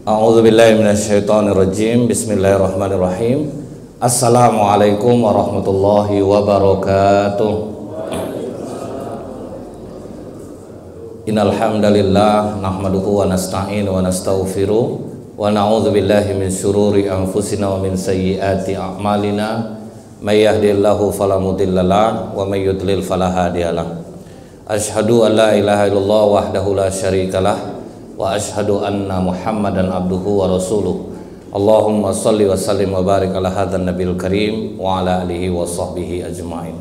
A'udzubillahi minasyaitonirrajim. Bismillahirrahmanirrahim. Assalamualaikum warahmatullahi wabarakatuh. Innal hamdalillah nahmaduhu wa nasta'inu wa nastaghfiruh wa na'udzubillahi min syururi anfusina wa min sayyiati a'malina. May yahdihillahu fala mudhillalah wa may yudlil fala hadiyalah. Asyhadu an la ilaha illallah wahdahu la syarikalah wa asyhadu anna Muhammadan abduhu wa rasuluh. Allahumma shalli wa sallim wa barik ala hadzal nabiyil karim wa ala alihi wa sahbihi ajmain.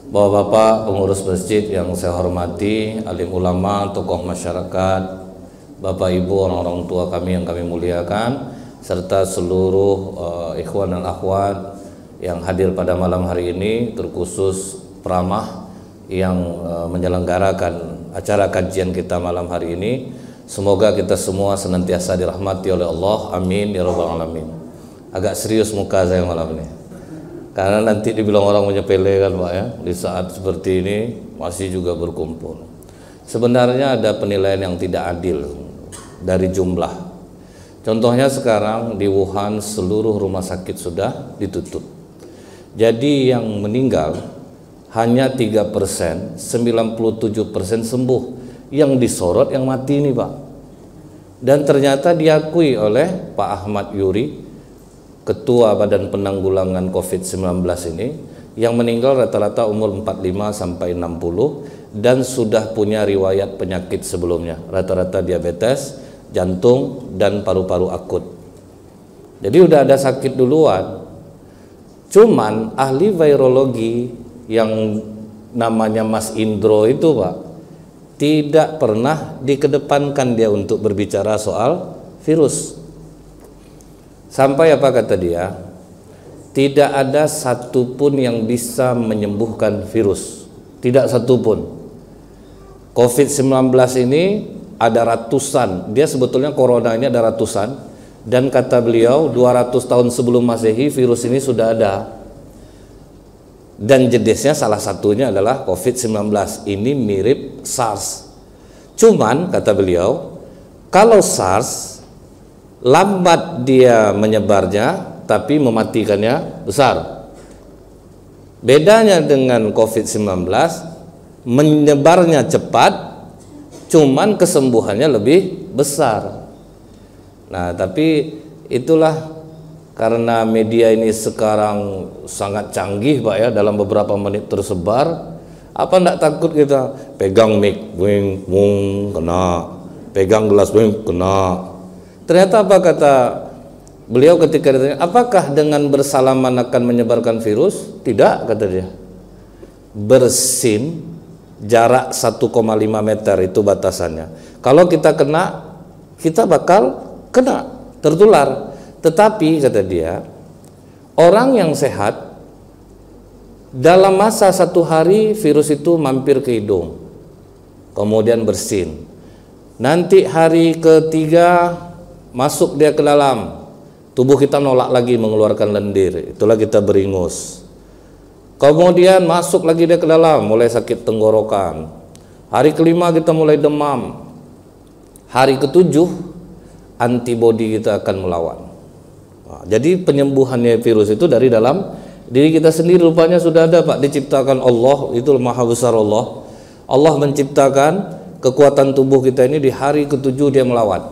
Bapak-bapak pengurus masjid yang saya hormati, alim ulama, tokoh masyarakat, Bapak Ibu, orang-orang tua kami yang kami muliakan, serta seluruh ikhwan dan akhwat yang hadir pada malam hari ini, terkhusus Pramah yang menyelenggarakan acara kajian kita malam hari ini. Semoga kita semua senantiasa dirahmati oleh Allah, amin ya rabbal alamin. Agak serius muka saya malam ini, karena nanti dibilang orang menyepelekan Pak ya, di saat seperti ini masih juga berkumpul. Sebenarnya ada penilaian yang tidak adil dari jumlah. Contohnya sekarang di Wuhan seluruh rumah sakit sudah ditutup. Jadi yang meninggal hanya 3%, 97% sembuh. Yang disorot yang mati ini Pak, dan ternyata diakui oleh Pak Ahmad Yuri, Ketua Badan Penanggulangan COVID-19 ini, yang meninggal rata-rata umur 45 sampai 60 dan sudah punya riwayat penyakit sebelumnya, rata-rata diabetes, jantung dan paru-paru akut. Jadi udah ada sakit duluan. Cuman ahli virologi yang namanya Mas Indro itu Pak, tidak pernah dikedepankan dia untuk berbicara soal virus. Sampai apa kata dia? Tidak ada satupun yang bisa menyembuhkan virus. Tidak satupun. COVID-19 ini ada ratusan. Dia sebetulnya corona ini ada ratusan. Dan kata beliau 200 tahun sebelum Masehi virus ini sudah ada. Dan jenisnya salah satunya adalah COVID-19. Ini mirip SARS. Cuman kata beliau, kalau SARS lambat dia menyebarnya, tapi mematikannya besar. Bedanya dengan COVID-19, menyebarnya cepat, cuman kesembuhannya lebih besar. Nah, tapi itulah karena media ini sekarang sangat canggih Pak ya, dalam beberapa menit tersebar. Apa enggak takut kita pegang mic, wing, wung, kena, pegang gelas, wing, kena. Ternyata apa kata beliau ketika ditanya, apakah dengan bersalaman akan menyebarkan virus? Tidak, kata dia. Bersin jarak 1,5 meter itu batasannya. Kalau kita kena, kita bakal kena, tertular. Tetapi kata dia, orang yang sehat dalam masa 1 hari virus itu mampir ke hidung, kemudian bersin. Nanti hari ketiga masuk dia ke dalam tubuh kita, nolak lagi mengeluarkan lendir, itulah kita beringus. Kemudian masuk lagi dia ke dalam, mulai sakit tenggorokan. Hari kelima kita mulai demam. Hari ketujuh antibodi kita akan melawan. Jadi penyembuhannya virus itu dari dalam diri kita sendiri. Rupanya sudah ada Pak, diciptakan Allah, itu maha besar Allah. Allah menciptakan kekuatan tubuh kita ini di hari ketujuh dia melawan.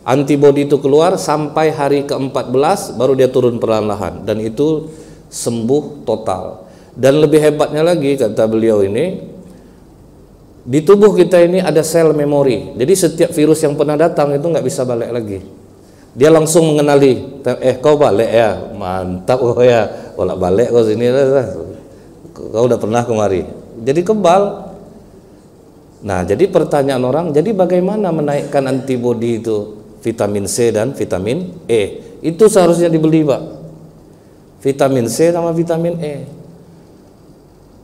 Antibodi itu keluar sampai hari ke-14 baru dia turun perlahan-lahan, dan itu sembuh total. Dan lebih hebatnya lagi kata beliau ini, di tubuh kita ini ada sel memori. Jadi setiap virus yang pernah datang itu nggak bisa balik lagi. Dia langsung mengenali, kau balik ya, mantap kau ya, bolak balik kau sini, kau udah pernah kemari, jadi kebal. Nah, jadi pertanyaan orang, jadi bagaimana menaikkan antibodi itu, vitamin C dan vitamin E? Itu seharusnya dibeli Pak, vitamin C sama vitamin E.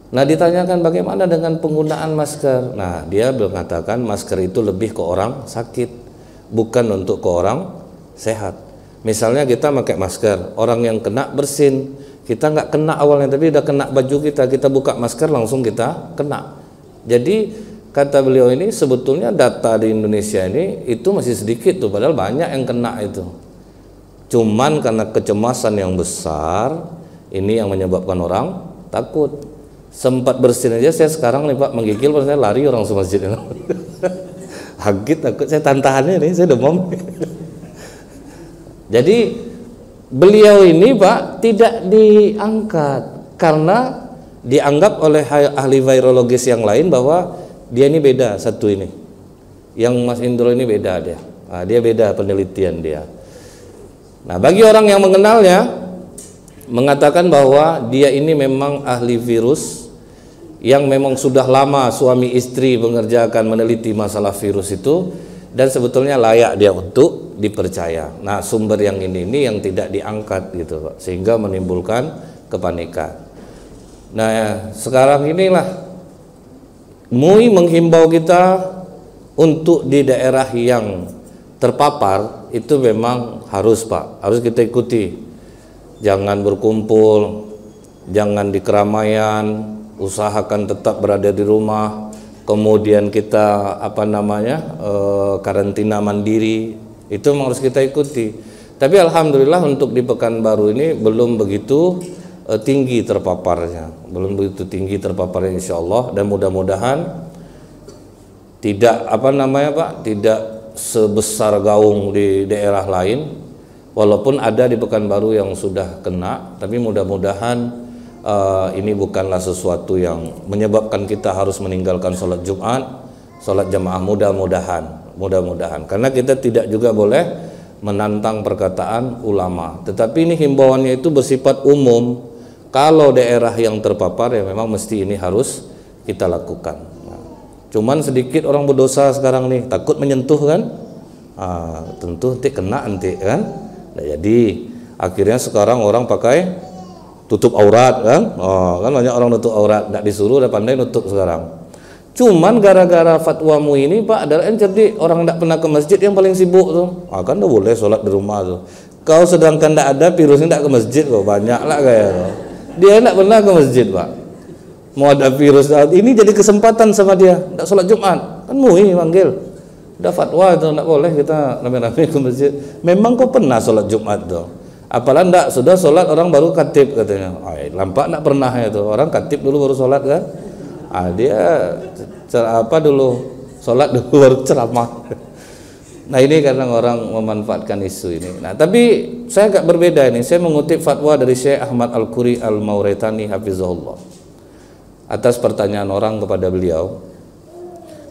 Nah, ditanyakan bagaimana dengan penggunaan masker. Nah, dia mengatakan masker itu lebih ke orang sakit, bukan untuk ke orang sehat. Misalnya kita pakai masker, orang yang kena bersin, kita nggak kena awalnya, tapi udah kena baju kita buka masker langsung kita kena. Jadi kata beliau ini sebetulnya data di Indonesia ini itu masih sedikit tuh, padahal banyak yang kena itu. Cuman karena kecemasan yang besar ini yang menyebabkan orang takut. Sempat bersin aja saya sekarang nih Pak menggigil, saya lari orang semasjid. Hagit takut, saya tantahannya nih, saya demam. Jadi beliau ini Pak tidak diangkat karena dianggap oleh ahli virologis yang lain bahwa dia ini beda satu ini. Yang Mas Indro ini beda dia. Nah, dia beda penelitian dia. Nah, bagi orang yang mengenalnya mengatakan bahwa dia ini memang ahli virus yang memang sudah lama suami istri mengerjakan meneliti masalah virus itu dan sebetulnya layak dia untuk dipercaya. Nah, sumber yang ini yang tidak diangkat gitu Pak, sehingga menimbulkan kepanikan. Nah, sekarang inilah MUI menghimbau kita untuk di daerah yang terpapar itu memang harus Pak, harus kita ikuti. Jangan berkumpul, jangan di keramaian, usahakan tetap berada di rumah. Kemudian kita karantina mandiri, itu memang harus kita ikuti. Tapi alhamdulillah untuk di Pekanbaru ini belum begitu tinggi terpaparnya, insya Allah, dan mudah-mudahan tidak tidak sebesar Gaung di daerah lain, walaupun ada di Pekanbaru yang sudah kena, tapi mudah-mudahan ini bukanlah sesuatu yang menyebabkan kita harus meninggalkan sholat Jumat, sholat jamaah. Mudah-mudahan, karena kita tidak juga boleh menantang perkataan ulama, tetapi ini himbauannya itu bersifat umum. Kalau daerah yang terpapar ya memang mesti ini harus kita lakukan. Nah, cuman sedikit orang berdosa sekarang nih takut menyentuh kan, tentu nanti kena kan. Nah, jadi akhirnya sekarang orang pakai tutup aurat kan, kan banyak orang tutup aurat, tidak disuruh udah pandai nutup sekarang. Cuman gara-gara fatwamu ini Pak, ada yang cerdik, orang tidak pernah ke masjid yang paling sibuk tuh, kan udah boleh sholat di rumah tuh. Kau sedangkan tidak ada virusnya tidak ke masjid kok, banyak lah kayak dia tidak pernah ke masjid Pak, mau ada virus ini jadi kesempatan sama dia, tidak sholat Jumat kan MUI manggil, udah fatwa itu tidak boleh kita rame-rame ke masjid. Memang kau pernah sholat Jumat tuh, apalah tidak sudah sholat orang baru khatib katanya. Lampak tidak pernah itu, orang khatib dulu baru sholat kan. Dia dulu sholat dulu baru ceramah. Nah, ini karena orang memanfaatkan isu ini. Nah, tapi saya agak berbeda ini. Saya mengutip fatwa dari Syekh Ahmad Al-Quri Al-Mauritani hafizahullah. Atas pertanyaan orang kepada beliau,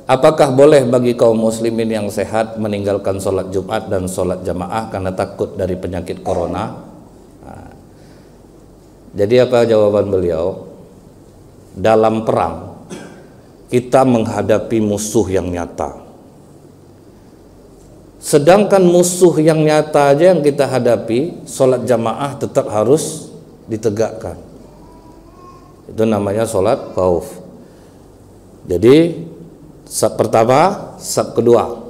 apakah boleh bagi kaum muslimin yang sehat meninggalkan sholat Jumat dan sholat jamaah karena takut dari penyakit corona? Nah, jadi apa jawaban beliau? Dalam perang kita menghadapi musuh yang nyata. Sedangkan musuh yang nyata aja yang kita hadapi, sholat jamaah tetap harus ditegakkan. Itu namanya sholat khauf. Jadi saf pertama, saf kedua,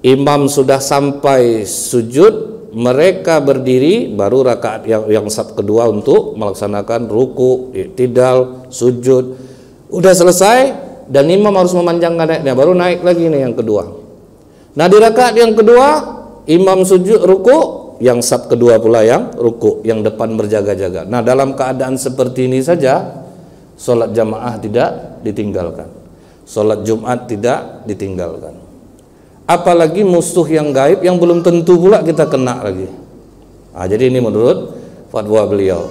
imam sudah sampai sujud, mereka berdiri, baru rakaat yang saf kedua untuk melaksanakan ruku, i'tidal, sujud. Udah selesai dan imam harus memanjangkan naiknya, baru naik lagi nih yang kedua. Nah, di rakaat yang kedua imam sujud ruku, yang saf kedua pula yang ruku, yang depan berjaga-jaga. Nah, dalam keadaan seperti ini saja sholat jamaah tidak ditinggalkan, sholat Jumat tidak ditinggalkan. Apalagi musuh yang gaib yang belum tentu pula kita kena lagi. Nah, jadi ini menurut fatwa beliau,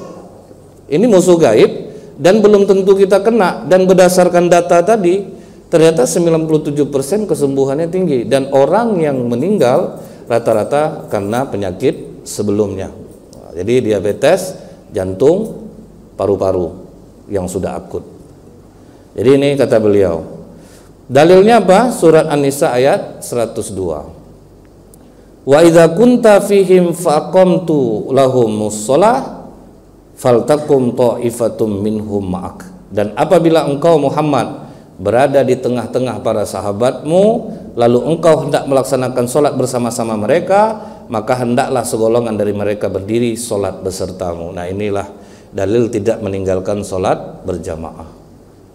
ini musuh gaib dan belum tentu kita kena, dan berdasarkan data tadi ternyata 97% kesembuhannya tinggi, dan orang yang meninggal rata-rata karena penyakit sebelumnya. Nah, jadi diabetes, jantung, paru-paru yang sudah akut. Jadi ini kata beliau. Dalilnya apa? Surat An-Nisa ayat 102. Wa idza kunta fihim faqamtu lahumus shalah faltakum ta'ifatum minhum ma'ak. Dan apabila engkau Muhammad berada di tengah-tengah para sahabatmu, lalu engkau hendak melaksanakan sholat bersama-sama mereka, maka hendaklah segolongan dari mereka berdiri sholat besertamu. Nah, inilah dalil tidak meninggalkan sholat berjamaah.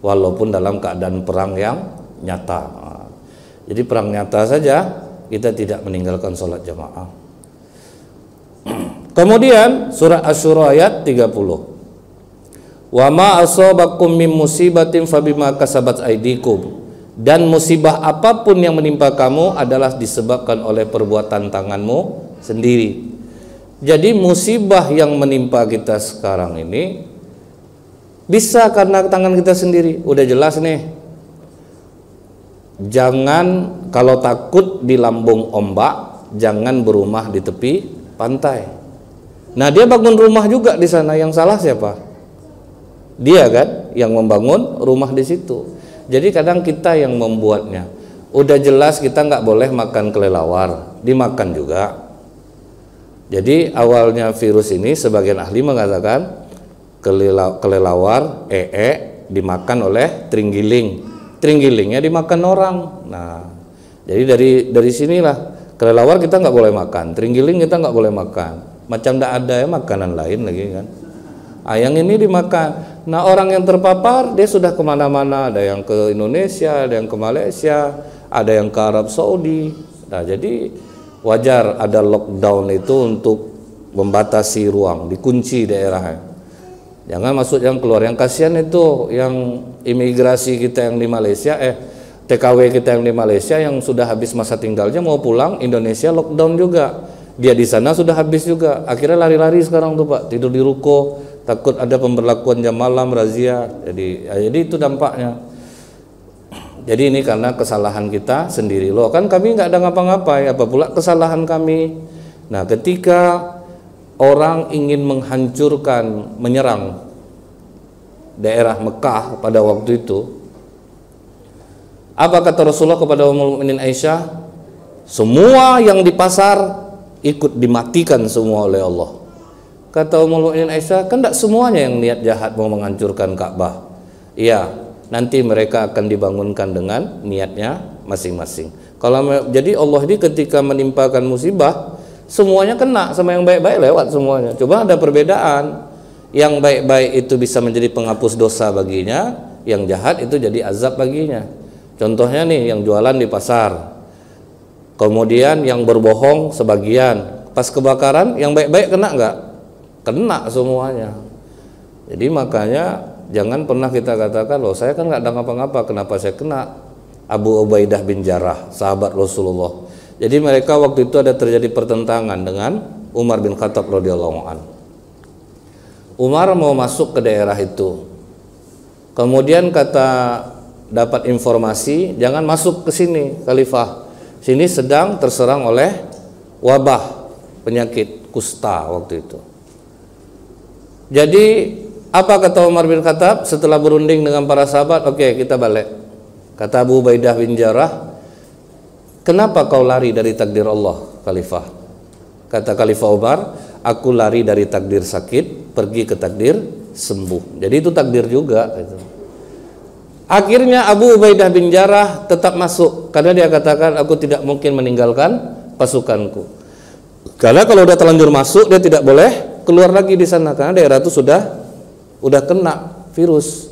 walaupun dalam keadaan perang yang nyata. Jadi perang nyata saja kita tidak meninggalkan sholat jamaah. Kemudian surah Asy-Syura ayat 30. Wa ma asabakum min musibatin fabima kasabat aydikum. Dan musibah apapun yang menimpa kamu adalah disebabkan oleh perbuatan tanganmu sendiri. Jadi musibah yang menimpa kita sekarang ini bisa karena tangan kita sendiri. Udah jelas nih. Jangan kalau takut di lambung ombak, jangan berumah di tepi pantai. Nah, dia bangun rumah juga di sana, yang salah siapa? Dia kan yang membangun rumah di situ. Jadi kadang kita yang membuatnya. Udah jelas kita nggak boleh makan kelelawar, dimakan juga. Jadi awalnya virus ini sebagian ahli mengatakan kelelawar dimakan oleh terenggiling, terenggilingnya dimakan orang. Nah, jadi dari sinilah kelelawar kita nggak boleh makan, terenggiling kita nggak boleh makan. Macam tidak ada ya makanan lain lagi kan. Yang ini dimakan. Nah, orang yang terpapar dia sudah kemana-mana, ada yang ke Indonesia, ada yang ke Malaysia, ada yang ke Arab Saudi. Nah, jadi wajar ada lockdown itu untuk membatasi ruang, dikunci daerahnya. Jangan masuk yang keluar. Yang kasihan itu yang imigrasi kita yang di Malaysia, TKW kita yang di Malaysia yang sudah habis masa tinggalnya mau pulang, Indonesia lockdown juga. Dia di sana sudah habis juga. Akhirnya lari-lari sekarang tuh Pak, tidur di ruko, takut ada pemberlakuan jam malam, razia. Jadi itu dampaknya. Jadi ini karena kesalahan kita sendiri. Loh kan kami nggak ada ngapa-ngapain, apa pula kesalahan kami. Nah, ketika orang ingin menghancurkan, menyerang daerah Mekah pada waktu itu, apa kata Rasulullah kepada Ummul Mukminin Aisyah? Semua yang di pasar ikut dimatikan semua oleh Allah. Kata Ummul Mukminin Aisyah, kan tidak semuanya yang niat jahat mau menghancurkan Ka'bah. Iya, nanti mereka akan dibangunkan dengan niatnya masing-masing. Jadi Allah ini ketika menimpakan musibah, semuanya kena, sama yang baik-baik lewat semuanya. Coba ada perbedaan. Yang baik-baik itu bisa menjadi penghapus dosa baginya, yang jahat itu jadi azab baginya. Contohnya nih, yang jualan di pasar. Kemudian yang berbohong sebagian. Pas kebakaran, yang baik-baik kena nggak? Kena semuanya. Jadi makanya jangan pernah kita katakan, loh saya kan nggak ada ngapa-ngapa, kenapa saya kena? Abu Ubaidah bin Jarrah, sahabat Rasulullah. Jadi mereka waktu itu ada terjadi pertentangan dengan Umar bin Khattab radhiyallahu anhu. Umar mau masuk ke daerah itu. Kemudian dapat informasi, jangan masuk ke sini, Khalifah. Sini sedang terserang oleh wabah penyakit kusta waktu itu. Jadi apa kata Umar bin Khattab setelah berunding dengan para sahabat? Oke, kita balik. Kata Abu Ubaidah bin Jarrah, kenapa kau lari dari takdir Allah, Khalifah? Kata Khalifah Umar, aku lari dari takdir sakit, pergi ke takdir sembuh. Jadi itu takdir juga. Akhirnya Abu Ubaidah bin Jarrah tetap masuk karena dia katakan, aku tidak mungkin meninggalkan pasukanku. Karena kalau udah terlanjur masuk, dia tidak boleh keluar lagi di sana karena daerah itu sudah kena virus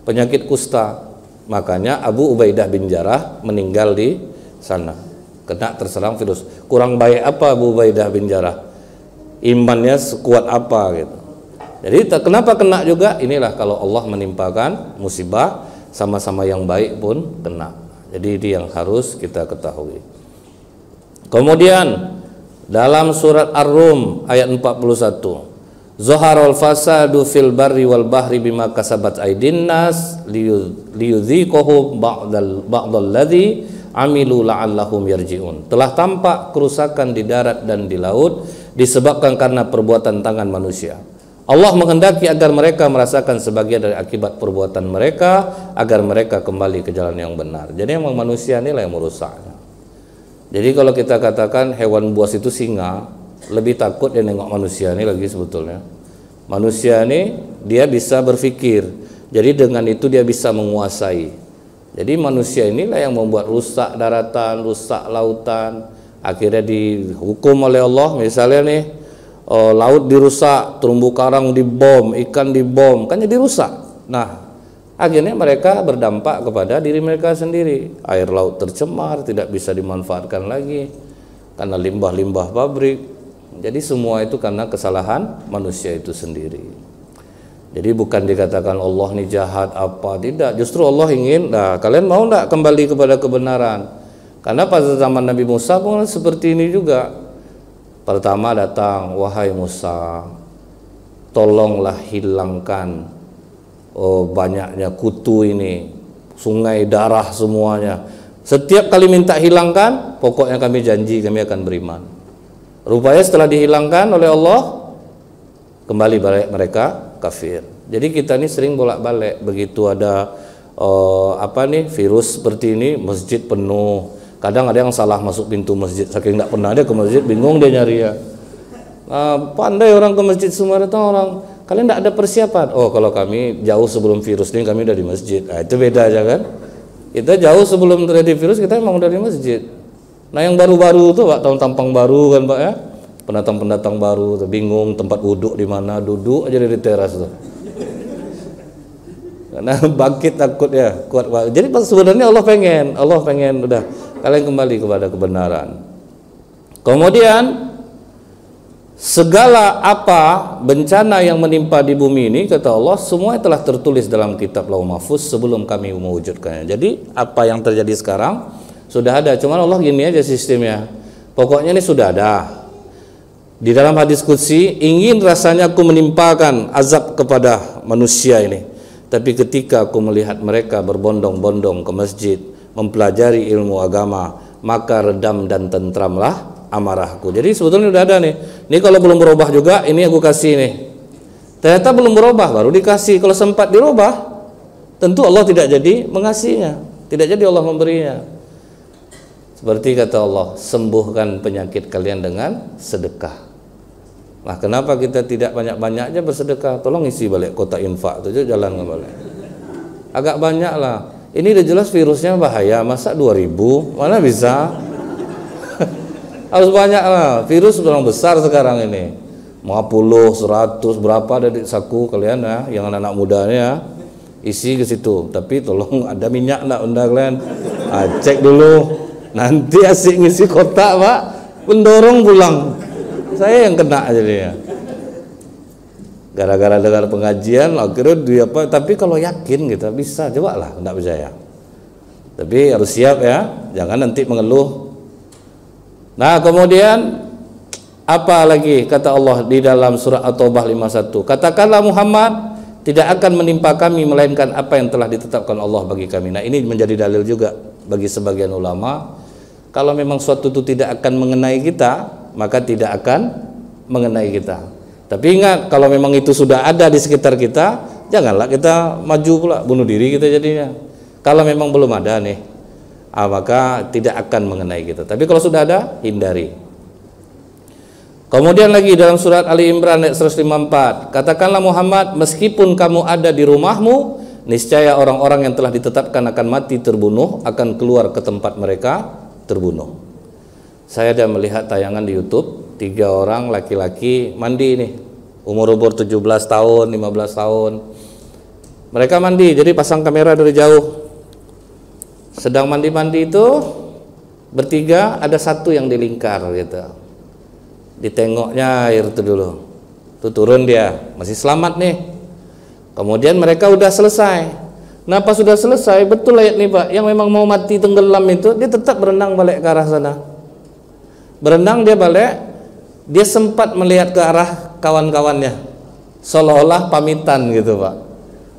penyakit kusta. Makanya Abu Ubaidah bin Jarrah meninggal di sana, kena terserang virus. Kurang baik apa Abu Ubaidah bin Jarrah? Imannya sekuat apa gitu. Jadi kenapa kena juga? Inilah kalau Allah menimpakan musibah, sama-sama yang baik pun kena. Jadi ini yang harus kita ketahui. Kemudian dalam surat Ar-Rum ayat 41, Zaharul fasadu fil barri wal bahri bima kasabat aydin nas liyudhiqahum ba'dal ladzi amilu la'allahum yarji'un. Telah tampak kerusakan di darat dan di laut disebabkan karena perbuatan tangan manusia. Allah menghendaki agar mereka merasakan sebagian dari akibat perbuatan mereka, agar mereka kembali ke jalan yang benar. Jadi memang manusia inilah yang merusaknya. Jadi kalau kita katakan hewan buas itu singa, lebih takut dia nengok manusia ini lagi sebetulnya. Manusia ini dia bisa berpikir, jadi dengan itu dia bisa menguasai. Jadi manusia inilah yang membuat rusak daratan, rusak lautan, akhirnya dihukum oleh Allah. Misalnya nih, laut dirusak, terumbu karang dibom, ikan dibom, kan jadi rusak. Nah, Akhirnya mereka berdampak kepada diri mereka sendiri. Air laut tercemar, tidak bisa dimanfaatkan lagi karena limbah-limbah pabrik. Jadi semua itu karena kesalahan manusia itu sendiri. Jadi bukan dikatakan Allah ini jahat apa, tidak. Justru Allah ingin, nah kalian mau enggak kembali kepada kebenaran? Karena pada zaman Nabi Musa pun seperti ini juga. Pertama datang, wahai Musa, tolonglah hilangkan banyaknya kutu ini, sungai darah semuanya. Setiap kali minta hilangkan, pokoknya kami janji kami akan beriman. Rupanya setelah dihilangkan oleh Allah, kembali balik mereka kafir. Jadi kita ini sering bolak-balik, begitu ada virus seperti ini, masjid penuh. Kadang ada yang salah masuk pintu masjid, saking tidak pernah dia ke masjid, bingung dia nyari ya. Pandai orang ke masjid semua, datang orang, kalian tidak ada persiapan. Oh, kalau kami jauh sebelum virus ini kami udah di masjid. Nah, itu beda aja kan. Kita jauh sebelum terjadi virus kita memang udah di masjid. Nah yang baru-baru tuh Pak, tahun tampang baru kan Pak ya, pendatang-pendatang baru tuh bingung tempat wuduk di mana, duduk aja di teras tuh. Karena bangkit takut ya, kuat. Jadi sebenarnya Allah pengen udah kalian kembali kepada kebenaran. Kemudian segala apa bencana yang menimpa di bumi ini, kata Allah, semua telah tertulis dalam kitab Lauh Mahfuz sebelum kami mewujudkannya. Jadi apa yang terjadi sekarang sudah ada, cuman Allah gini aja sistemnya. Pokoknya ini sudah ada. Di dalam hadis qudsi, ingin rasanya aku menimpakan azab kepada manusia ini, tapi ketika aku melihat mereka berbondong-bondong ke masjid mempelajari ilmu agama, maka redam dan tentramlah amarahku. Jadi sebetulnya udah ada nih. Ini kalau belum berubah juga, ini aku kasih nih. Ternyata belum berubah, baru dikasih. Kalau sempat dirubah, tentu Allah tidak jadi mengasihinya, tidak jadi Allah memberinya. Seperti kata Allah, sembuhkan penyakit kalian dengan sedekah. Nah, kenapa kita tidak banyak-banyaknya bersedekah? Tolong isi balik kotak infak itu, jalan nggak balik. Agak banyak lah. Ini udah jelas virusnya bahaya, masa 2000? Mana bisa? Harus banyak lah. Virus orang besar sekarang ini. 50, 100, berapa ada di saku kalian ya, yang anak-anak mudanya isi ke situ. Tapi tolong ada minyak enggak undang kalian? Cek dulu. Nanti asik ngisi kotak Pak, pendorong pulang. Saya yang kena jadinya. Gara-gara dengar pengajian akhirnya dia apa, tapi kalau yakin kita bisa, coba lah, enggak percaya. Tapi harus siap ya, jangan nanti mengeluh. Nah, kemudian apa lagi kata Allah di dalam surah At-Taubah 51? Katakanlah Muhammad, tidak akan menimpa kami melainkan apa yang telah ditetapkan Allah bagi kami. Nah, ini menjadi dalil juga bagi sebagian ulama, kalau memang suatu itu tidak akan mengenai kita, maka tidak akan mengenai kita. Tapi ingat, kalau memang itu sudah ada di sekitar kita, janganlah kita maju pula, bunuh diri kita jadinya. Kalau memang belum ada nih, maka tidak akan mengenai kita. Tapi kalau sudah ada, hindari. Kemudian lagi dalam surat Ali Imran ayat 154, katakanlah Muhammad, meskipun kamu ada di rumahmu, niscaya orang-orang yang telah ditetapkan akan mati terbunuh akan keluar ke tempat mereka terbunuh. Saya ada melihat tayangan di YouTube, 3 orang laki-laki mandi nih, umur 17 tahun, 15 tahun. Mereka mandi, jadi pasang kamera dari jauh. Sedang mandi-mandi itu bertiga, ada satu yang di lingkar gitu. Ditengoknya air itu dulu. Tuh turun dia, masih selamat nih. Kemudian mereka udah selesai. Nah, pas sudah selesai, betul ayat nih Pak, yang memang mau mati tenggelam itu, dia tetap berenang balik ke arah sana. Berenang dia balik, dia sempat melihat ke arah kawan-kawannya, seolah-olah pamitan gitu Pak.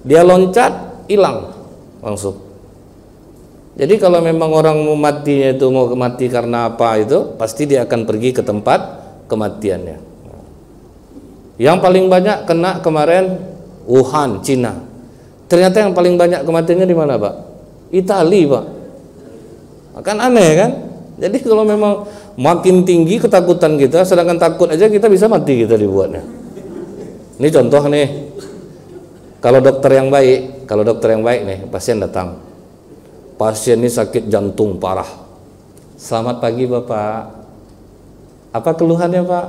Dia loncat, hilang langsung. Jadi kalau memang orang mau matinya itu mau mati karena apa itu, pasti dia akan pergi ke tempat kematiannya. Yang paling banyak kena kemarin Wuhan, Cina. Ternyata yang paling banyak kematiannya di mana Pak? Itali Pak. Kan aneh kan? Jadi kalau memang makin tinggi ketakutan kita, sedangkan takut aja kita bisa mati kita dibuatnya. Ini contoh nih. Kalau dokter yang baik nih, pasien datang. Pasien ini sakit jantung parah. Selamat pagi Bapak. Apa keluhannya Pak?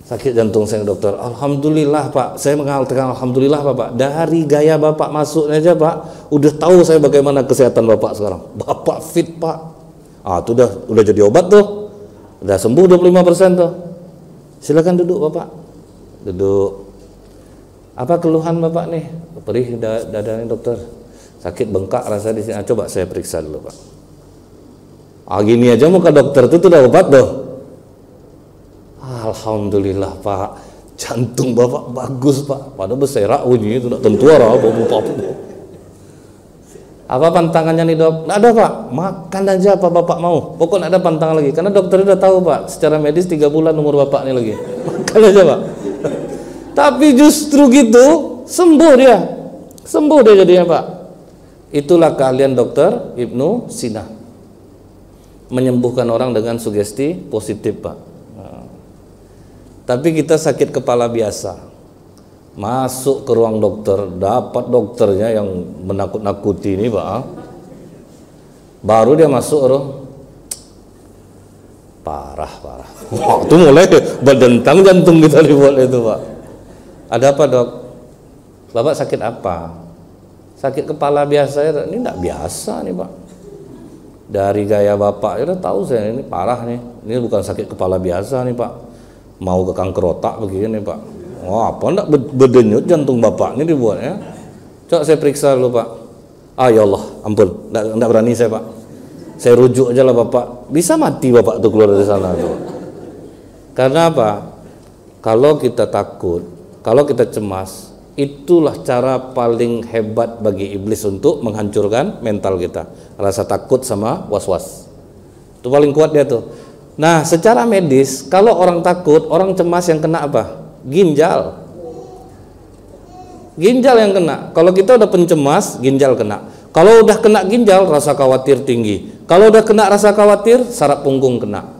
sakit jantung saya dokter. Alhamdulillah Pak, saya mengatakan alhamdulillah Bapak. Dari gaya Bapak masuknya aja Pak, udah tahu saya bagaimana kesehatan Bapak sekarang. Bapak fit Pak. Itu udah jadi obat tuh, udah sembuh 25% tuh. Silakan duduk Bapak, duduk. Apa keluhan Bapak nih? Perih dada nih dokter, sakit bengkak rasa di sini. Coba saya periksa dulu Pak. Gini aja muka dokter itu udah obat tuh. Alhamdulillah Pak, jantung Bapak bagus Pak. Padahal berserak bunyi itu, tidak tentu arah Bapak. Apa pantangannya nih dok? Nggak ada Pak, makan aja apa Bapak mau. Pokoknya ada pantang lagi, karena dokter udah tahu Pak, secara medis 3 bulan umur Bapak ini lagi. Makan aja Pak. Tapi justru gitu, sembuh dia jadinya Pak. Itulah keahlian dokter Ibnu Sina, menyembuhkan orang dengan sugesti positif Pak. Tapi kita sakit kepala biasa, masuk ke ruang dokter, dapat dokternya yang menakut-nakuti ini Pak. Baru dia masuk parah. Wah, itu mulai berdentang jantung kita dibuat itu Pak. Ada apa dok? Bapak sakit apa? Sakit kepala biasa ya? Ini enggak biasa nih Pak. Dari gaya Bapak ya udah tahu saya ini parah nih. Ini bukan sakit kepala biasa nih Pak. Mau ke kanker otak begini nih Pak. Wah, apa enggak berdenyut jantung Bapak ini dibuatnya? Coba saya periksa dulu Pak. Ya Allah, ampun, enggak berani saya Pak. Saya rujuk aja lah Bapak. Bisa mati Bapak tuh keluar dari sana tuh. Karena apa? Kalau kita takut, kalau kita cemas, itulah cara paling hebat bagi iblis untuk menghancurkan mental kita. Rasa takut sama was-was. Itu paling kuat dia tuh. Nah, secara medis, kalau orang takut, orang cemas yang kena apa? Ginjal. Ginjal yang kena. Kalau kita udah pencemas, ginjal kena. Kalau udah kena ginjal, rasa khawatir tinggi. Kalau udah kena rasa khawatir, saraf punggung kena.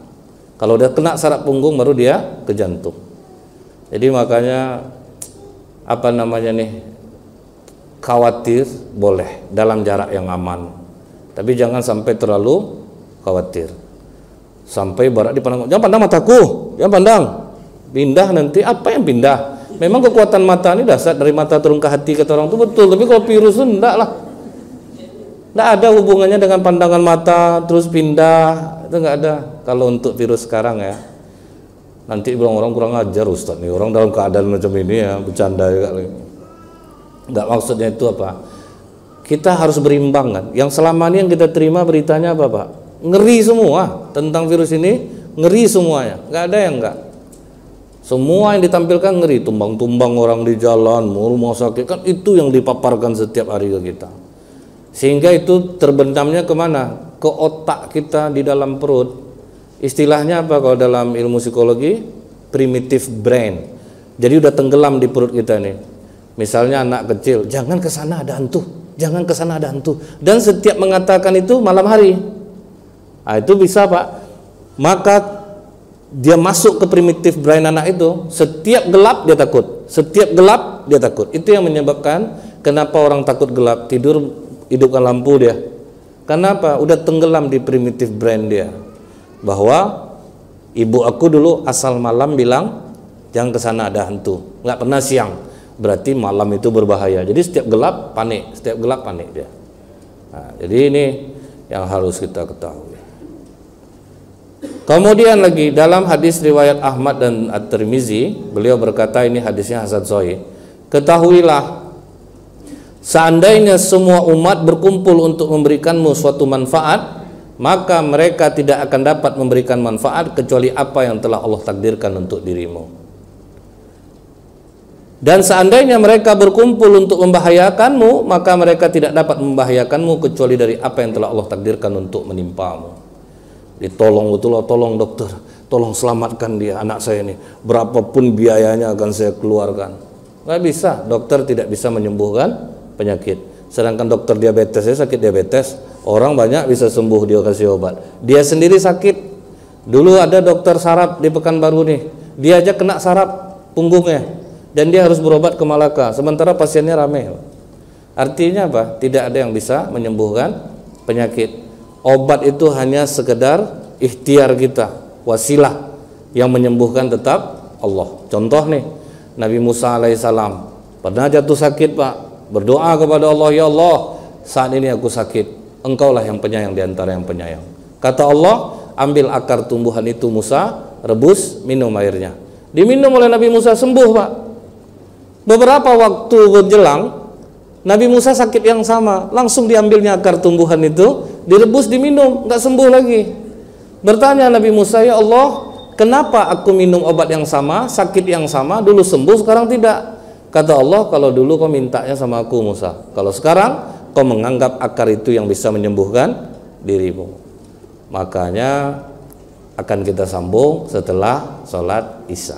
Kalau udah kena saraf punggung, baru dia ke jantung. Jadi makanya apa namanya nih, khawatir boleh dalam jarak yang aman, tapi jangan sampai terlalu khawatir sampai barat dipandang. Jangan pandang mataku, jangan pandang, pindah nanti. Apa yang pindah? Memang kekuatan mata ini dasar dari mata turun ke hati kata orang itu betul, tapi kalau virus itu enggak lah, enggak ada hubungannya dengan pandangan mata terus pindah, itu enggak ada. Kalau untuk virus sekarang ya, nanti bilang orang kurang ajar Ustaz nih, orang dalam keadaan macam ini ya, bercanda juga. Enggak, maksudnya itu apa? Kita harus berimbang kan. Yang selama ini yang kita terima beritanya apa Pak? Ngeri semua tentang virus ini, ngeri semuanya. Enggak ada yang enggak. Semua yang ditampilkan ngeri, tumbang-tumbang orang di jalan, rumah sakit, kan itu yang dipaparkan setiap hari ke kita. Sehingga itu terbendamnya kemana? Ke otak kita di dalam perut. Istilahnya apa kalau dalam ilmu psikologi? Primitive brain. Jadi udah tenggelam di perut kita nih. Misalnya anak kecil, jangan ke sana ada hantu, jangan ke sana ada hantu. Dan setiap mengatakan itu malam hari. Itu bisa Pak. Maka dia masuk ke primitive brain anak itu. Setiap gelap dia takut. Setiap gelap dia takut. Itu yang menyebabkan kenapa orang takut gelap. Tidur hidupkan lampu dia. Kenapa? Udah tenggelam di primitive brain dia. Bahwa ibu aku dulu asal malam bilang jangan ke sana ada hantu, nggak pernah siang, berarti malam itu berbahaya. Jadi setiap gelap panik, setiap gelap panik dia. Nah, jadi ini yang harus kita ketahui. Kemudian lagi dalam hadis riwayat Ahmad dan At-Tirmizi, beliau berkata, ini hadisnya hasan sahih. Ketahuilah, seandainya semua umat berkumpul untuk memberikanmu suatu manfaat, maka mereka tidak akan dapat memberikan manfaat kecuali apa yang telah Allah takdirkan untuk dirimu. Dan seandainya mereka berkumpul untuk membahayakanmu, maka mereka tidak dapat membahayakanmu kecuali dari apa yang telah Allah takdirkan untuk menimpamu. Ditolong betul, tolong dokter, tolong selamatkan dia, anak saya ini, berapapun biayanya akan saya keluarkan. Nggak bisa, dokter tidak bisa menyembuhkan penyakit. Sedangkan dokter diabetes, saya sakit diabetes, orang banyak bisa sembuh, dia kasih obat. Dia sendiri sakit. Dulu ada dokter saraf di Pekanbaru nih, dia aja kena saraf punggungnya, dan dia harus berobat ke Malaka, sementara pasiennya ramai. Artinya apa? Tidak ada yang bisa menyembuhkan penyakit. Obat itu hanya sekedar ikhtiar kita, wasilah. Yang menyembuhkan tetap Allah. Contoh nih, Nabi Musa alaihissalam pernah jatuh sakit Pak, berdoa kepada Allah, ya Allah saat ini aku sakit, engkaulah yang penyayang di antara yang penyayang. Kata Allah, ambil akar tumbuhan itu Musa, rebus, minum airnya. Diminum oleh Nabi Musa, sembuh Pak. Beberapa waktu berjelang, Nabi Musa sakit yang sama, langsung diambilnya akar tumbuhan itu, direbus, diminum, nggak sembuh lagi. Bertanya Nabi Musa, ya Allah, kenapa aku minum obat yang sama, sakit yang sama, dulu sembuh, sekarang tidak? Kata Allah, kalau dulu kau mintanya sama aku Musa, kalau sekarang kau menganggap akar itu yang bisa menyembuhkan dirimu. Makanya akan kita sambung setelah sholat Isya.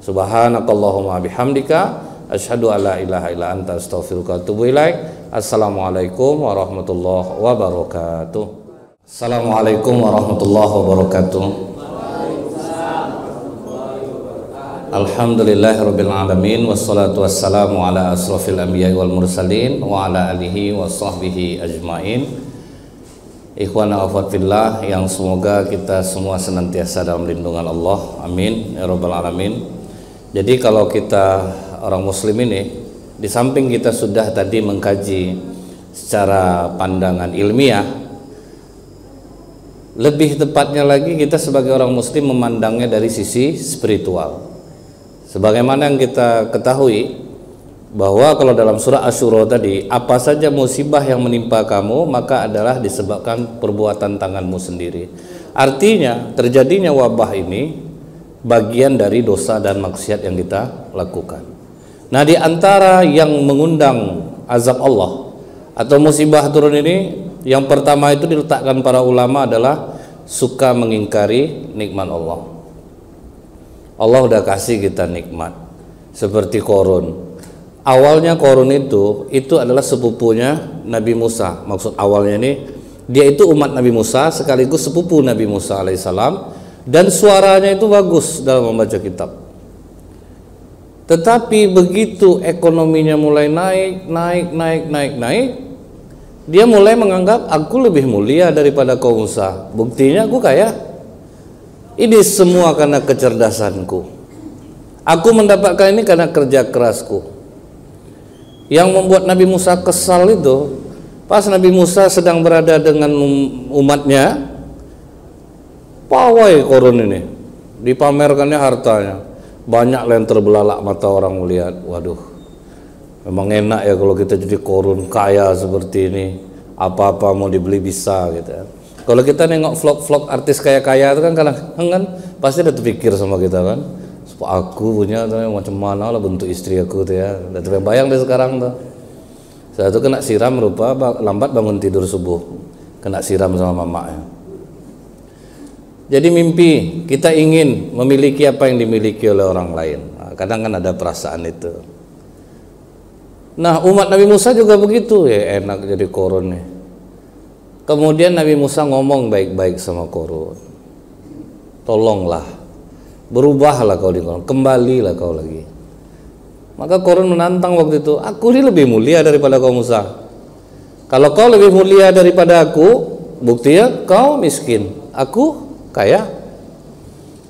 Subhanakallahumma bihamdika asyhadu alla ilaha illa anta astaghfiruka wa atubu ilaik. Assalamualaikum warahmatullahi wabarakatuh. Assalamualaikum warahmatullahi wabarakatuh. Alhamdulillahirabbil alamin wassalatu wassalamu ala asrofil anbiya'i wal mursalin wa ala alihi wa sahbihi ajmain. Ikhwan akhwat fillah yang semoga kita semua senantiasa dalam lindungan Allah, amin ya rabbal alamin. Jadi kalau kita orang muslim ini, di samping kita sudah tadi mengkaji secara pandangan ilmiah, lebih tepatnya lagi kita sebagai orang muslim memandangnya dari sisi spiritual. Sebagaimana yang kita ketahui bahwa kalau dalam surah Asy-Syura tadi, apa saja musibah yang menimpa kamu maka adalah disebabkan perbuatan tanganmu sendiri. Artinya terjadinya wabah ini bagian dari dosa dan maksiat yang kita lakukan. Nah, di antara yang mengundang azab Allah atau musibah turun ini, yang pertama itu diletakkan para ulama adalah suka mengingkari nikmat Allah. Allah udah kasih kita nikmat seperti Qarun. Awalnya Qarun itu adalah sepupunya Nabi Musa. Maksud awalnya ini, dia itu umat Nabi Musa sekaligus sepupu Nabi Musa alaihissalam, dan suaranya itu bagus dalam membaca kitab. Tetapi begitu ekonominya mulai naik, dia mulai menganggap aku lebih mulia daripada kaum Musa. Buktinya aku kaya. Ini semua karena kecerdasanku. Aku mendapatkan ini karena kerja kerasku. Yang membuat Nabi Musa kesal itu, pas Nabi Musa sedang berada dengan umatnya, pawai Qarun ini, dipamerkannya hartanya, banyak yang terbelalak mata orang melihat. Waduh, memang enak ya kalau kita jadi Qarun, kaya seperti ini, apa-apa mau dibeli bisa gitu ya. Kalau kita nengok vlog-vlog artis kaya-kaya itu kan kadang-kadang pasti ada terpikir sama kita kan, aku punya macam mana lah bentuk istri aku tuh ya. Udah terbayang deh sekarang tuh. Saya tuh kena siram rupa lambat bangun tidur subuh, kena siram sama mamanya. Jadi mimpi kita ingin memiliki apa yang dimiliki oleh orang lain. Nah, kadang kan ada perasaan itu. Nah, umat Nabi Musa juga begitu ya, enak jadi Qarun nih. Kemudian Nabi Musa ngomong baik-baik sama Qarun, tolonglah, berubahlah kau di Qarun, kembalilah kau lagi. Maka Qarun menantang waktu itu, aku ini lebih mulia daripada kau Musa. Kalau kau lebih mulia daripada aku, buktinya kau miskin, aku kaya.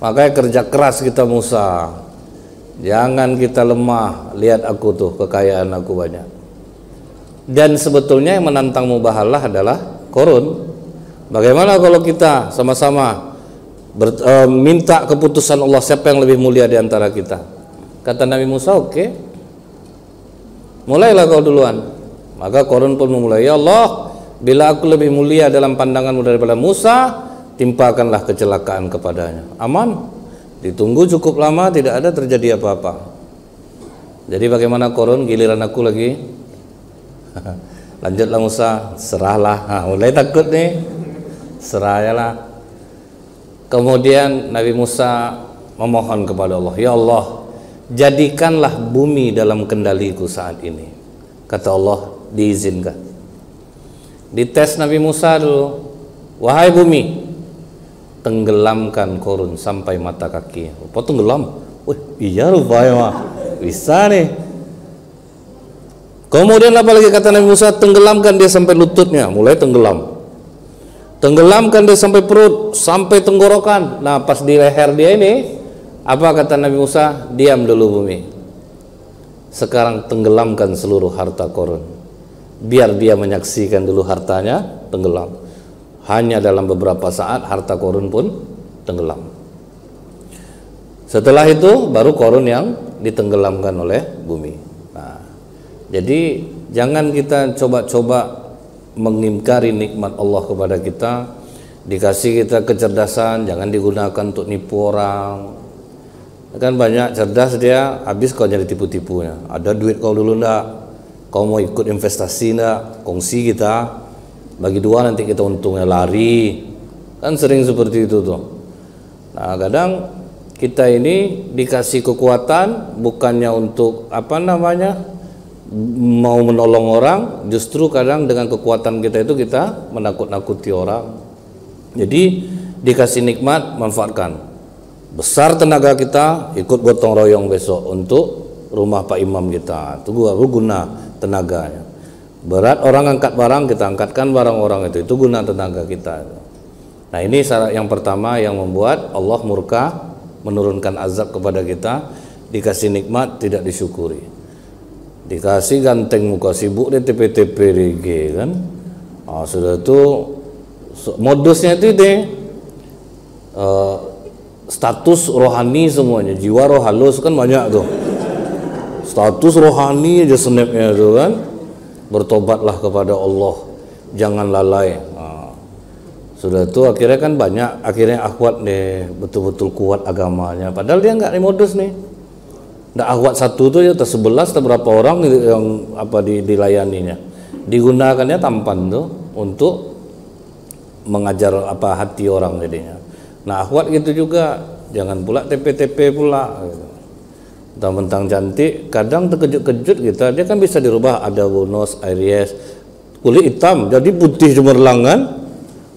Makanya kerja keras kita Musa, jangan kita lemah. Lihat aku tuh, kekayaan aku banyak. Dan sebetulnya yang menantang mubahalah adalah Qarun. Bagaimana kalau kita sama-sama minta keputusan Allah siapa yang lebih mulia di antara kita? Kata Nabi Musa, oke, mulailah kau duluan. Maka Qarun pun memulai, ya Allah, bila aku lebih mulia dalam pandanganmu daripada Musa, timpakanlah kecelakaan kepadanya. Aman. Ditunggu cukup lama, tidak ada terjadi apa-apa. Jadi bagaimana Qarun, giliran aku lagi. Lanjutlah Musa, serahlah. Mulai takut nih, serahlah. Kemudian Nabi Musa memohon kepada Allah, ya Allah, jadikanlah bumi dalam kendaliku saat ini. Kata Allah, diizinkan. Dites Nabi Musa dulu, wahai bumi, tenggelamkan Qarun sampai mata kaki. Apa tenggelam? Wih, iya rupanya mah bisa nih. Kemudian apalagi kata Nabi Musa, tenggelamkan dia sampai lututnya. Mulai tenggelam. Tenggelamkan dia sampai perut, sampai tenggorokan. Nah, pas di leher dia ini Apa kata Nabi Musa? Diam dulu bumi. Sekarang tenggelamkan seluruh harta Qarun. Biar dia menyaksikan dulu hartanya tenggelam. Hanya dalam beberapa saat harta Qarun pun tenggelam. Setelah itu baru Qarun yang ditenggelamkan oleh bumi. Nah, jadi jangan kita coba-coba mengingkari nikmat Allah kepada kita. Dikasih kita kecerdasan, jangan digunakan untuk nipu orang. Kan banyak cerdas dia, habis kau jadi tipu-tipunya. Ada duit kau dulu ndak? Kau mau ikut investasi ndak? Kongsi kita, bagi dua nanti kita untungnya, lari. Kan sering seperti itu tuh. Nah, kadang kita ini dikasih kekuatan bukannya untuk mau menolong orang, justru kadang dengan kekuatan kita itu kita menakut-nakuti orang. Jadi dikasih nikmat, manfaatkan. Besar tenaga kita, ikut gotong royong besok untuk rumah Pak Imam kita. Itu guna tenaganya. Berat orang angkat barang, kita angkatkan barang orang itu guna tenaga kita. Nah, ini syarat yang pertama yang membuat Allah murka, menurunkan azab kepada kita. Dikasih nikmat tidak disyukuri. Dikasih ganteng muka, sibuk di TP-TP kan. Sudah itu modusnya itu deh, status rohani semuanya, jiwa roh halus kan banyak tuh. Status rohani aja snapnya itu kan. Bertobatlah kepada Allah, jangan lalai. Sudah itu akhirnya kan banyak, akhirnya akhwat deh, betul-betul kuat agamanya. Padahal dia nggak modus nih. Nggak akhwat satu tuh ya ter-11 berapa orang yang dilayaninya. Digunakannya tampan tuh untuk mengajar hati orang jadinya. Nah, akhwat gitu juga, jangan pula TP-TP pula gitu. Mentang-mentang cantik, kadang terkejut-kejut kita, dia kan bisa dirubah, ada bonus Aries, kulit hitam jadi putih cemerlang kan.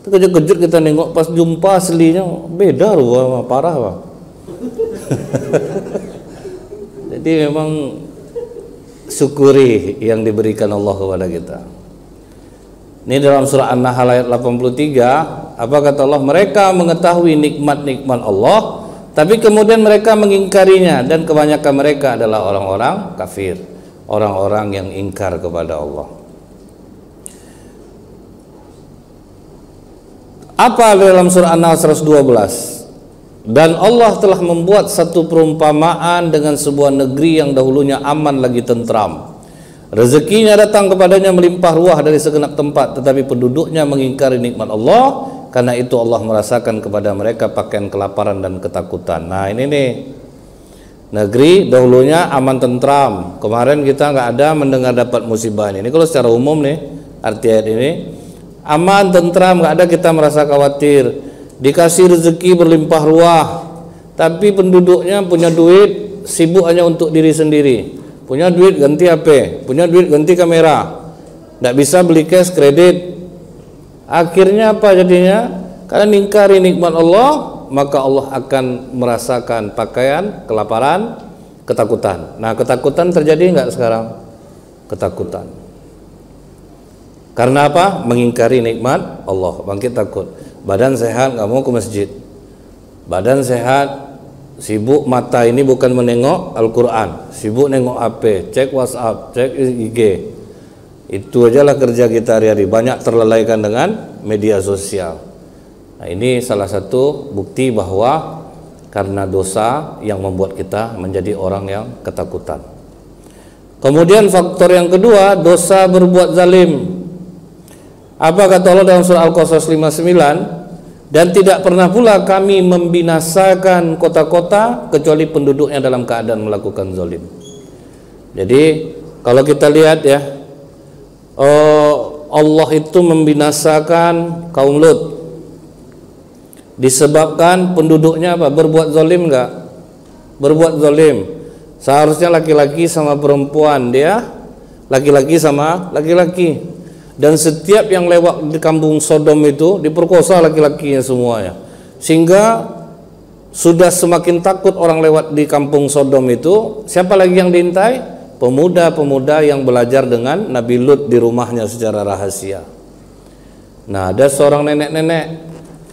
Terkejut-kejut kita nengok, pas jumpa aslinya beda rupa, parah Pak. Jadi memang syukuri yang diberikan Allah kepada kita. Ini dalam surah An-Nahl ayat 83, apa kata Allah? Mereka mengetahui nikmat-nikmat Allah, tapi kemudian mereka mengingkarinya, dan kebanyakan mereka adalah orang-orang kafir, orang-orang yang ingkar kepada Allah. Apa dalam surah An-Nahl 112? Dan Allah telah membuat satu perumpamaan dengan sebuah negeri yang dahulunya aman lagi tentram. Rezekinya datang kepadanya melimpah ruah dari segenap tempat, tetapi penduduknya mengingkari nikmat Allah. Karena itu Allah merasakan kepada mereka pakaian kelaparan dan ketakutan. Nah, ini nih, negeri dahulunya aman tentram. Kemarin kita nggak ada mendengar dapat musibah ini. Ini kalau secara umum nih arti ayat ini, aman tentram, nggak ada kita merasa khawatir. Dikasih rezeki berlimpah ruah, tapi penduduknya punya duit, sibuk hanya untuk diri sendiri. Punya duit ganti HP, punya duit ganti kamera, tidak bisa beli cash kredit. Akhirnya apa jadinya? Karena ningkari nikmat Allah, maka Allah akan merasakan pakaian kelaparan, ketakutan. Nah, ketakutan terjadi enggak sekarang? Ketakutan. Karena apa? Mengingkari nikmat Allah, bangkit takut. Badan sehat nggak mau ke masjid. Badan sehat, sibuk mata ini bukan menengok Al-Quran, sibuk nengok HP, cek WhatsApp, cek IG. Itu ajalah kerja kita hari-hari, banyak terlelaikan dengan media sosial. Nah, ini salah satu bukti bahwa karena dosa yang membuat kita menjadi orang yang ketakutan. Kemudian faktor yang kedua, dosa berbuat zalim. Apa kata Allah dalam surah Al-Qasas 59? Dan tidak pernah pula kami membinasakan kota-kota kecuali penduduknya dalam keadaan melakukan zalim. Jadi kalau kita lihat ya, Allah itu membinasakan kaum Lut disebabkan penduduknya apa? Berbuat zalim enggak? Berbuat zalim. Seharusnya laki-laki sama perempuan, dia laki-laki sama laki-laki. Dan setiap yang lewat di kampung Sodom itu diperkosa laki-lakinya semuanya, sehingga sudah semakin takut orang lewat di kampung Sodom itu. Siapa lagi yang diintai? Pemuda-pemuda yang belajar dengan Nabi Lut di rumahnya secara rahasia. Nah, ada seorang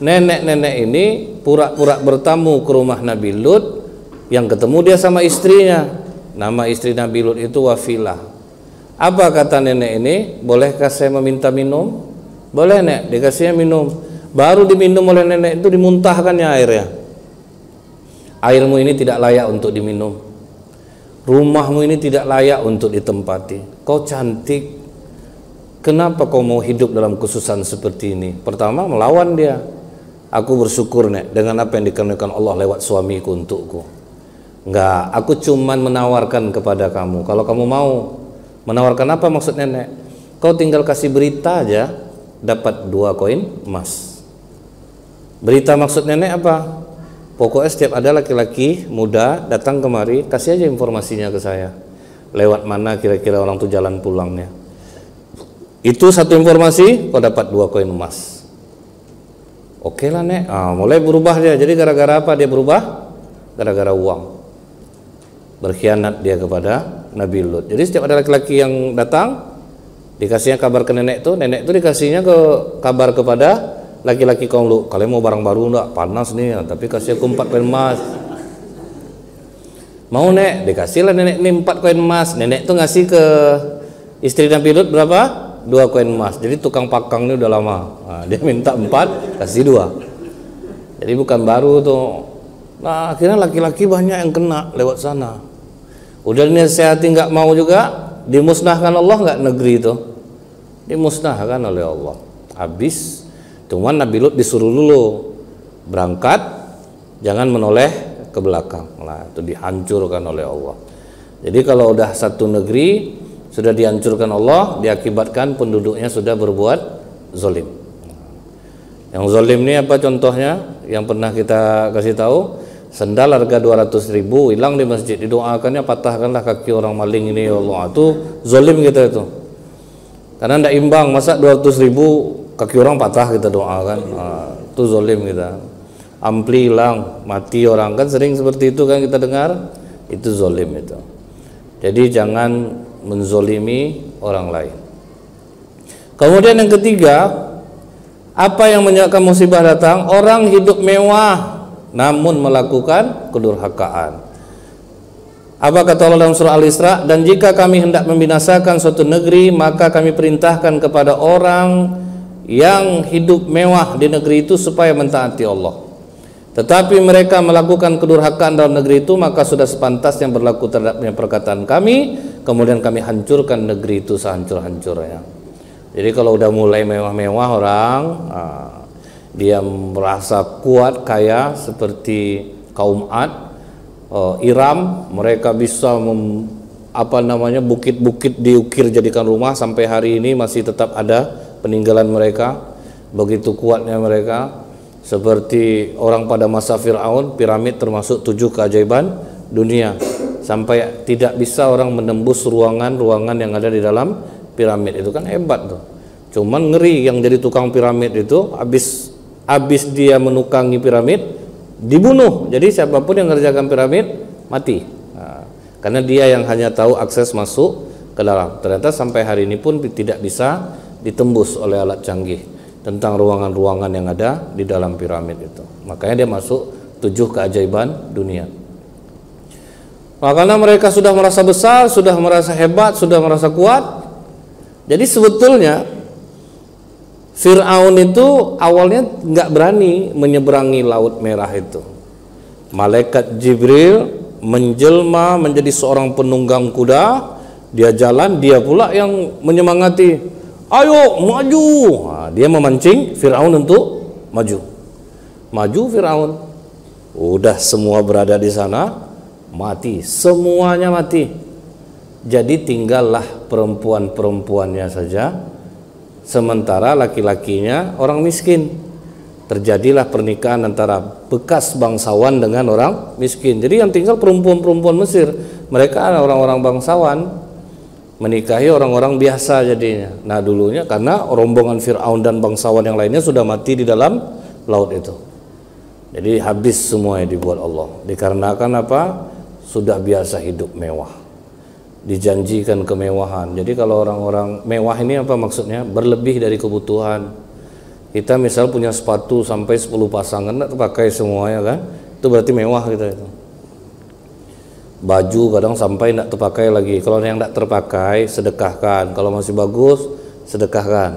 nenek-nenek ini pura-pura bertamu ke rumah Nabi Lut, Yang ketemu dia sama istrinya. Nama istri Nabi Lut itu Wafilah. Apa kata nenek ini? Bolehkah saya meminta minum? Boleh nek, dikasihnya minum. Baru diminum oleh nenek itu dimuntahkannya airnya. Airmu ini tidak layak untuk diminum. Rumahmu ini tidak layak untuk ditempati. Kau cantik, kenapa kau mau hidup dalam kesusahan seperti ini? Pertama melawan dia. Aku bersyukur nek dengan apa yang dikaruniakan Allah lewat suamiku untukku. Enggak, aku cuman menawarkan kepada kamu. Kalau kamu mau, menawarkan apa maksud nenek? Kau tinggal kasih berita aja, dapat 2 koin emas. Berita maksud nenek apa? Pokoknya setiap ada laki-laki muda datang kemari, kasih aja informasinya ke saya. Lewat mana kira-kira orang tuh jalan pulangnya. Itu satu informasi, kau dapat 2 koin emas. Oke lah nek. Mulai berubah dia. Jadi gara-gara apa dia berubah? Gara-gara uang. Berkhianat dia kepada Nabi Lut. Jadi setiap ada laki-laki yang datang, dikasihnya kabar ke nenek itu dikasihnya kabar kepada laki-laki kaum Lut. Kalian mau barang baru enggak? Panas nih, tapi kasih aku 4 koin emas. Mau nek, dikasihlah nenek ini 4 koin emas. Nenek tuh ngasih ke istri Nabi Lut berapa? 2 koin emas. Jadi tukang pakang ini udah lama. Dia minta 4, kasih 2. Jadi bukan baru tuh. Nah akhirnya laki-laki banyak yang kena lewat sana. Udah dinasihati nggak mau juga, dimusnahkan Allah nggak negeri itu? Dimusnahkan oleh Allah. Habis. Cuman Nabi Lut disuruh dulu berangkat, jangan menoleh ke belakang. Nah itu dihancurkan oleh Allah. Jadi kalau udah satu negeri sudah dihancurkan Allah, diakibatkan penduduknya sudah berbuat zalim. Yang zalim ini apa contohnya? Yang pernah kita kasih tahu, sendal harga 200.000 hilang di masjid, didoakannya patahkanlah kaki orang maling ini ya Allah. Itu zalim kita itu. Karena tidak imbang, masa 200.000 kaki orang patah kita doakan. Itu zalim kita. Ampli hilang, mati orang, kan sering seperti itu kan kita dengar. Itu zalim itu. Jadi jangan menzolimi orang lain. Kemudian yang ketiga, apa yang menyebabkan musibah datang? Orang hidup mewah namun melakukan kedurhakaan. Apa kata Allah dalam surah Al-Isra? Dan jika kami hendak membinasakan suatu negeri, maka kami perintahkan kepada orang yang hidup mewah di negeri itu supaya mentaati Allah. Tetapi mereka melakukan kedurhakaan dalam negeri itu, maka sudah sepantasnya berlaku terhadapnya perkataan kami, kemudian kami hancurkan negeri itu sehancur-hancurnya. Jadi kalau udah mulai mewah-mewah orang, dia merasa kuat, kaya seperti kaum Ad, Iram, mereka bisa bukit-bukit diukir jadikan rumah, sampai hari ini masih tetap ada peninggalan mereka. Begitu kuatnya mereka. Seperti orang pada masa Fir'aun, piramid termasuk 7 keajaiban dunia, sampai tidak bisa orang menembus ruangan-ruangan yang ada di dalam piramid. Itu kan hebat tuh. Cuman ngeri yang jadi tukang piramid itu, habis dia menukangi piramid, dibunuh. Jadi siapapun yang mengerjakan piramid mati. Karena dia yang hanya tahu akses masuk ke dalam. Ternyata sampai hari ini pun tidak bisa ditembus oleh alat canggih tentang ruangan-ruangan yang ada di dalam piramid itu. Makanya dia masuk 7 keajaiban dunia. Karena mereka sudah merasa besar, sudah merasa hebat, sudah merasa kuat. Jadi sebetulnya Fir'aun itu awalnya nggak berani menyeberangi Laut Merah itu. Malaikat Jibril menjelma menjadi seorang penunggang kuda, dia jalan, dia pula yang menyemangati. Ayo maju. Dia memancing Fir'aun untuk maju. Maju Fir'aun. Udah semua berada di sana, mati. Semuanya mati. Jadi tinggallah perempuan-perempuannya saja. Sementara laki-lakinya orang miskin. Terjadilah pernikahan antara bekas bangsawan dengan orang miskin. Jadi yang tinggal perempuan-perempuan Mesir. Mereka orang-orang bangsawan menikahi orang-orang biasa jadinya. Nah dulunya karena rombongan Fir'aun dan bangsawan yang lainnya sudah mati di dalam laut itu. Jadi habis semuanya dibuat Allah. Dikarenakan apa? Sudah biasa hidup mewah, dijanjikan kemewahan. Jadi kalau orang-orang mewah ini apa maksudnya? Berlebih dari kebutuhan. Kita misal punya sepatu sampai 10 pasangan, nggak pakai semuanya kan? Itu berarti mewah kita itu. Baju kadang sampai tidak terpakai lagi. Kalau yang tidak terpakai, sedekahkan. Kalau masih bagus, sedekahkan.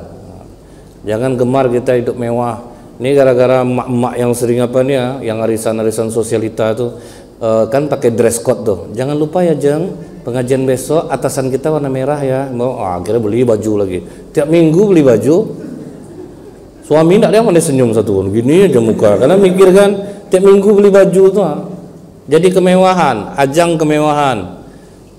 Jangan gemar kita hidup mewah. Ini gara-gara emak-emak yang sering apa nih ya, yang arisan-arisan sosialita tuh kan pakai dress code tuh. Jangan lupa ya Jeng, pengajian besok atasan kita warna merah ya. Mau akhirnya beli baju lagi. Tiap minggu beli baju. Suami tidak dia mana senyum satu gini aja muka. Karena mikir kan tiap minggu beli baju tuh. Jadi kemewahan, ajang kemewahan.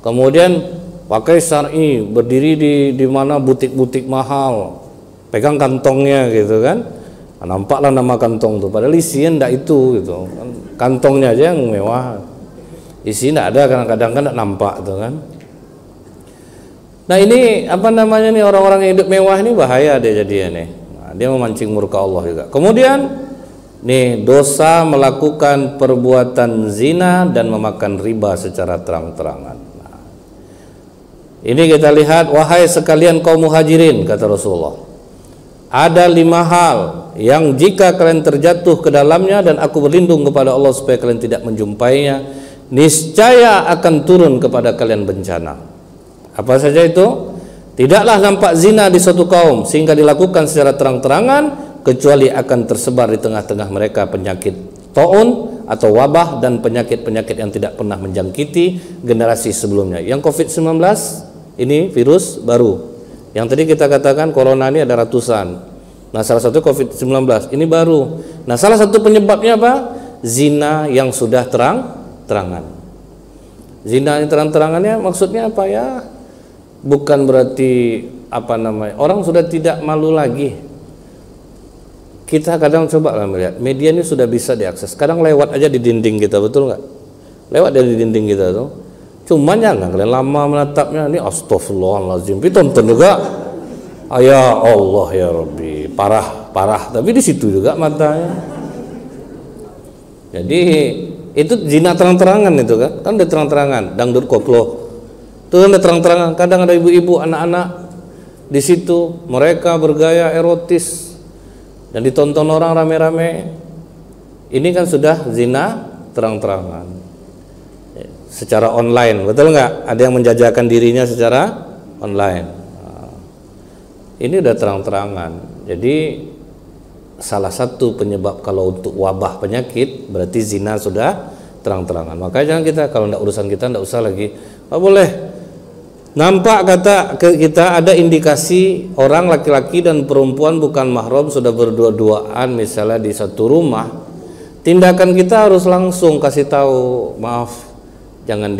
Kemudian pakai syar'i, berdiri di mana butik-butik mahal, pegang kantongnya gitu kan. Nampaklah nama kantong tuh, padahal isinya ndak itu gitu. Kantongnya aja yang mewah. Isi ndak ada, kadang-kadang kan ndak nampak tuh kan. Nah ini apa namanya nih, orang-orang yang hidup mewah ini bahaya dia jadinya nih. Nah, dia memancing murka Allah juga. Kemudian nih, dosa melakukan perbuatan zina dan memakan riba secara terang-terangan. Nah, ini kita lihat, wahai sekalian kaum muhajirin, kata Rasulullah, ada 5 hal yang jika kalian terjatuh ke dalamnya dan aku berlindung kepada Allah supaya kalian tidak menjumpainya, niscaya akan turun kepada kalian bencana. Apa saja itu? Tidaklah nampak zina di suatu kaum sehingga dilakukan secara terang-terangan, kecuali akan tersebar di tengah-tengah mereka penyakit taun atau wabah dan penyakit-penyakit yang tidak pernah menjangkiti generasi sebelumnya. Yang COVID-19 ini virus baru. Yang tadi kita katakan corona ini ada ratusan. Nah, salah satu COVID-19 ini baru. Nah, salah satu penyebabnya apa? Zina yang sudah terang-terangan. Zina yang terang-terangannya maksudnya apa ya? Bukan berarti apa namanya? Orang sudah tidak malu lagi. Kita kadang coba lah melihat media ini sudah bisa diakses. Kadang lewat aja di dinding kita, betul nggak? Lewat dari dinding kita tuh. Cuman jangan kalian lama menatapnya. Ini astagfirullahaladzim. Tapi tonton juga. Ya Allah ya Rabbi, parah. Tapi di situ juga matanya. Jadi itu zina terang-terangan itu kan udah terang-terangan. Dangdut koplo. Itu kan udah terang-terangan. Kadang ada ibu-ibu, anak-anak di situ, mereka bergaya erotis dan ditonton orang rame-rame. Ini kan sudah zina terang-terangan secara online, betul nggak? Ada yang menjajakan dirinya secara online. Nah, ini udah terang-terangan. Jadi salah satu penyebab kalau untuk wabah penyakit berarti zina sudah terang-terangan. Makanya jangan kita, kalau tidak urusan kita tidak usah lagi. Oh, boleh. Nampak kata kita ada indikasi orang laki-laki dan perempuan bukan mahram sudah berdua-duaan misalnya di satu rumah, tindakan kita harus langsung kasih tahu, maaf, jangan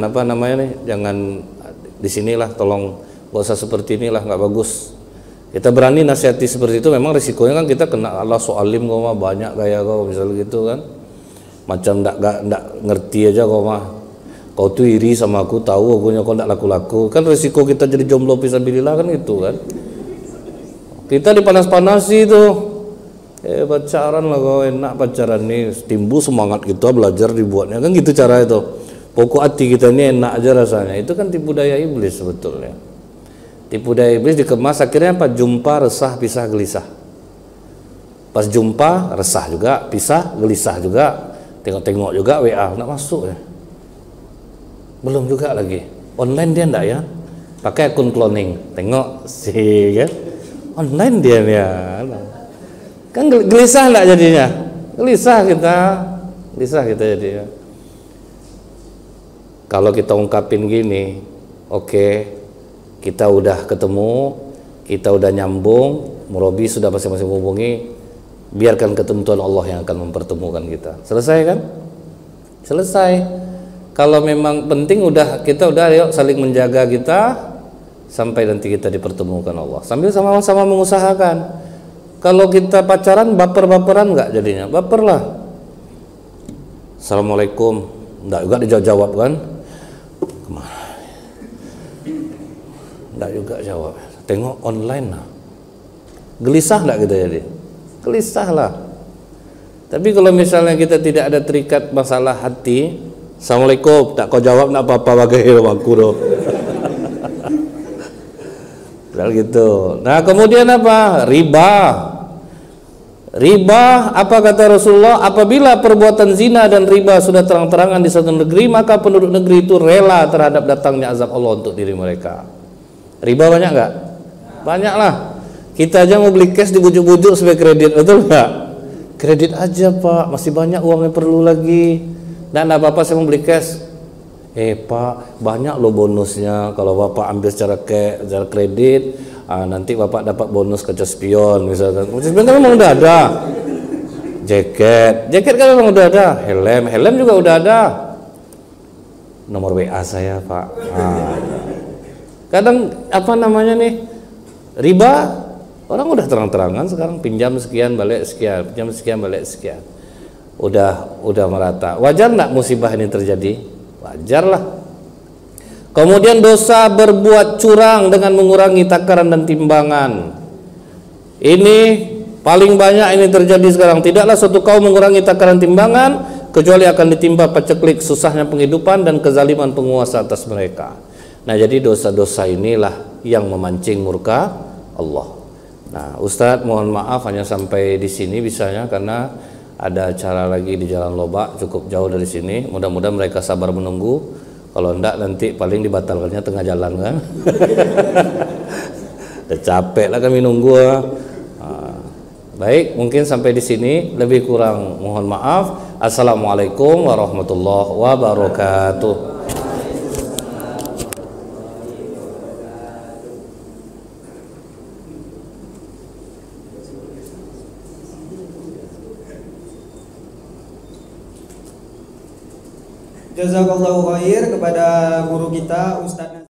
apa namanya nih, jangan di sinilah, tolong gak usah seperti inilah, nggak bagus. Kita berani nasihati seperti itu, memang risikonya kan kita kena Allah soalim kau mah banyak gaya kau misalnya gitu kan, macam ndak ngerti aja kau mah. Kau tuh iri sama aku, tahu aku kau tidak laku-laku, kan risiko kita jadi jomblo fisabilillah kan gitu kan. Kita dipanas-panasi tuh, pacaran lah kau, enak pacaran nih, timbul semangat kita belajar dibuatnya kan gitu cara itu. Pokok hati kita ini enak aja rasanya, itu kan tipu daya iblis sebetulnya. Tipu daya iblis dikemas akhirnya apa? Jumpa, resah, pisah, gelisah. Pas jumpa resah juga, pisah, gelisah juga, tengok-tengok juga WA, nggak masuk ya. Belum juga lagi online dia enggak ya, pakai akun cloning, tengok sih kan online dia ya kan, gelisah enggak jadinya, gelisah kita jadinya. Kalau kita ungkapin gini, oke, kita udah ketemu, kita udah nyambung, murabi sudah masing-masing hubungi, biarkan ketentuan Allah yang akan mempertemukan kita. Selesai kan? Selesai. Kalau memang penting kita udah yuk saling menjaga kita sampai nanti kita dipertemukan Allah. Sambil sama-sama mengusahakan. Kalau kita pacaran baper-baperan nggak jadinya? Baper lah. Assalamualaikum, nggak juga dijawab kan? Kemana? Nggak juga jawab. Tengok online lah. Gelisah nggak kita jadi? Gelisah lah. Tapi kalau misalnya kita tidak ada terikat masalah hati, Assalamualaikum, tak kau jawab nak apa-apa bagai aku doh. Gitu. Nah kemudian apa? Riba. Riba, apa kata Rasulullah, apabila perbuatan zina dan riba sudah terang-terangan di satu negeri, maka penduduk negeri itu rela terhadap datangnya azab Allah untuk diri mereka. Riba banyak nggak? Banyak lah. Kita aja mau beli cash dibujuk-bujuk supaya kredit, betul nggak? Kredit aja Pak, masih banyak uangnya perlu lagi. Dan Bapak saya mau beli cash. Pak, banyak loh bonusnya kalau Bapak ambil secara kredit. Nanti Bapak dapat bonus kaca spion misalkan. Kaca spion kan memang udah ada. Jaket kan memang udah ada. Helm juga udah ada. Nomor WA saya Pak. Kadang apa namanya nih, riba, orang udah terang-terangan sekarang, pinjam sekian balik sekian, pinjam sekian balik sekian. Udah merata. Wajar nggak musibah ini terjadi? Wajar lah. Kemudian dosa berbuat curang dengan mengurangi takaran dan timbangan. Ini paling banyak ini terjadi sekarang. Tidaklah suatu kaum mengurangi takaran timbangan kecuali akan ditimpa paceklik susahnya penghidupan dan kezaliman penguasa atas mereka. Nah, jadi dosa-dosa inilah yang memancing murka Allah. Nah, Ustadz mohon maaf hanya sampai di sini bisanya karena ada acara lagi di Jalan Lobak cukup jauh dari sini. Mudah-mudahan mereka sabar menunggu. Kalau enggak nanti paling dibatalkannya tengah jalan kan. Udah capek lah kami nunggu. Baik, mungkin sampai di sini, lebih kurang mohon maaf. Assalamualaikum warahmatullahi wabarakatuh. Jazakallahu khair kepada guru kita Ustadz